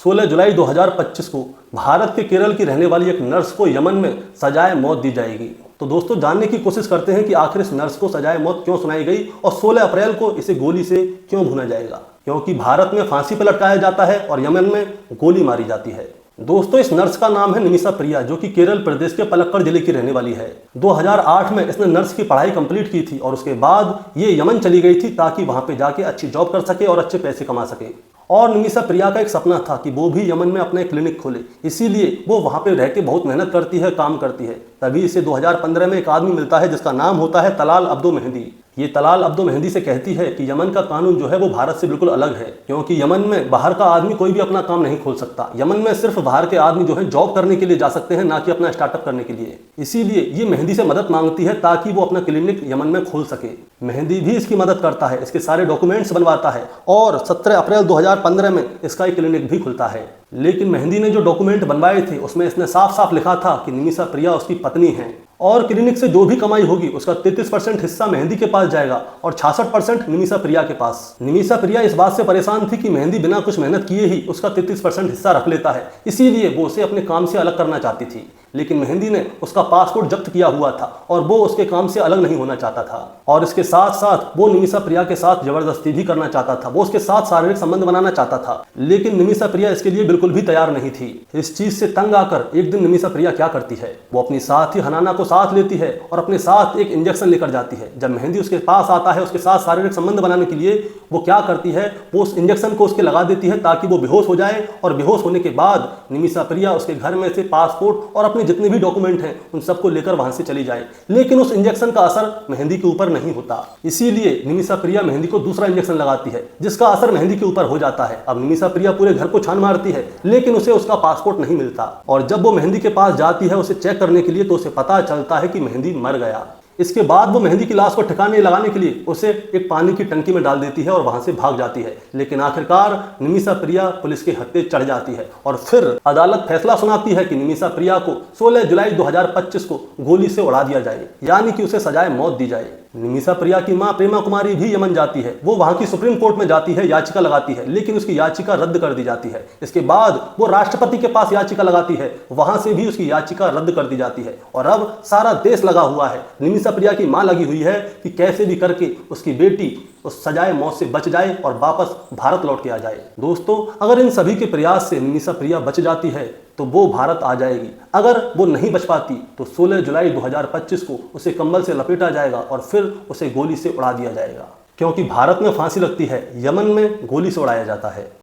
16 जुलाई 2025 को भारत के केरल की रहने वाली एक नर्स को यमन में सजाए मौत दी जाएगी। तो दोस्तों जानने की कोशिश करते हैं कि आखिर इस नर्स को सजाए मौत क्यों सुनाई गई और 16 अप्रैल को इसे गोली से क्यों भुना जाएगा। क्योंकि भारत में फांसी पर लटकाया जाता है और यमन में गोली मारी जाती है। दोस्तों इस नर्स का नाम है निमिषा प्रिया, जो कि केरल प्रदेश के पलक्कड़ जिले की रहने वाली है। 2008 में इसने नर्स की पढ़ाई कंप्लीट की थी और उसके बाद ये यमन चली गई थी ताकि वहां पे जाके अच्छी जॉब कर सके और अच्छे पैसे कमा सके। और निमिषा प्रिया का एक सपना था कि वो भी यमन में अपना एक क्लिनिक खोले, इसीलिए वो वहां पे रह के बहुत मेहनत करती है, काम करती है। तभी इसे 2015 में एक आदमी मिलता है जिसका नाम होता है तलाल अब्दो मेहंदी। ये तलाल अब्दो मेहंदी से कहती है कि यमन का कानून जो है वो भारत से बिल्कुल अलग है, क्योंकि यमन में बाहर का आदमी कोई भी अपना काम नहीं खोल सकता। यमन में सिर्फ बाहर के आदमी जो है जॉब करने के लिए जा सकते हैं, ना कि अपना स्टार्टअप करने के लिए। इसीलिए ये मेहंदी से मदद मांगती है ताकि वो अपना क्लिनिक यमन में खोल सके। मेहंदी भी इसकी मदद करता है, इसके सारे डॉक्यूमेंट्स बनवाता है और 17 अप्रैल 2015 में इसका एक क्लिनिक भी खुलता है। लेकिन मेहंदी ने जो डॉक्यूमेंट बनवाए थे उसमें इसने साफ साफ लिखा था कि निमिषा प्रिया उसकी पत्नी है और क्लिनिक से जो भी कमाई होगी उसका 33% हिस्सा मेहंदी के पास जाएगा और 66% निमिषा प्रिया के पास। निमिषा प्रिया इस बात से परेशान थी कि मेहंदी बिना कुछ मेहनत किए ही उसका 33% हिस्सा रख लेता है, इसीलिए वो उसे अपने काम से अलग करना चाहती थी। लेकिन मेहंदी ने उसका पासपोर्ट जब्त किया हुआ था और वो उसके काम से अलग नहीं होना चाहता था। और इसके साथ साथ वो निमिषा प्रिया के साथ जबरदस्ती भी करना चाहता था, वो उसके साथ शारीरिक संबंध बनाना चाहता था। लेकिन निमिषा प्रिया इसके लिए बिल्कुल भी तैयार नहीं थी। इस चीज से तंग आकर एक दिन निमिषा प्रिया क्या करती है, वो अपनी साथी हनाना को साथ लेती है और अपने साथ एक इंजेक्शन लेकर जाती है। जब मेहंदी उसके पास आता है उसके साथ शारीरिक संबंध बनाने के लिए, वो क्या करती है, वो उस इंजेक्शन को उसके लगा देती है ताकि वो बेहोश हो जाए। और बेहोश होने के बाद निमिषा प्रिया उसके घर में से पासपोर्ट और अपने जितने भी डॉक्यूमेंट हैं उन सबको लेकर वहां से चली जाए। लेकिन उस इंजेक्शन का असर मेहंदी के ऊपर नहीं होता, इसीलिए निमिषा प्रिया मेहंदी को दूसरा इंजेक्शन लगाती है जिसका असर मेहंदी के ऊपर हो जाता है। अब निमिषा प्रिया पूरे घर को छान मारती है लेकिन उसे उसका पासपोर्ट नहीं मिलता। और जब वो मेहंदी के पास जाती है उसे चेक करने के लिए, तो उसे पता चलता है कि मेहंदी मर गया। इसके बाद वो मेहंदी की लाश को ठिकाने लगाने के लिए उसे एक पानी की टंकी में डाल देती है और वहां से भाग जाती है। लेकिन आखिरकार निमिषा प्रिया पुलिस के हत्थे चढ़ जाती है और फिर अदालत फैसला सुनाती है कि निमिषा प्रिया को 16 जुलाई 2025 को गोली से उड़ा दिया जाए, यानी कि उसे सजाए मौत दी जाए। निमिषा प्रिया की मां प्रेमा कुमारी भी यमन जाती है, वो वहां की सुप्रीम कोर्ट में जाती है, याचिका लगाती है, लेकिन उसकी याचिका रद्द कर दी जाती है। इसके बाद वो राष्ट्रपति के पास याचिका लगाती है, वहां से भी उसकी याचिका रद्द कर दी जाती है। और अब सारा देश लगा हुआ है, निमिषा प्रिया की मां लगी हुई है कि कैसे भी करके उसकी बेटी उस सजाए मौत से बच जाए और वापस भारत लौट के आ जाए। दोस्तों अगर इन सभी के प्रयास से निमिषा प्रिया बच जाती है तो वो भारत आ जाएगी। अगर वो नहीं बच पाती तो 16 जुलाई 2025 को उसे कंबल से लपेटा जाएगा और फिर उसे गोली से उड़ा दिया जाएगा, क्योंकि भारत में फांसी लगती है, यमन में गोली से उड़ाया जाता है।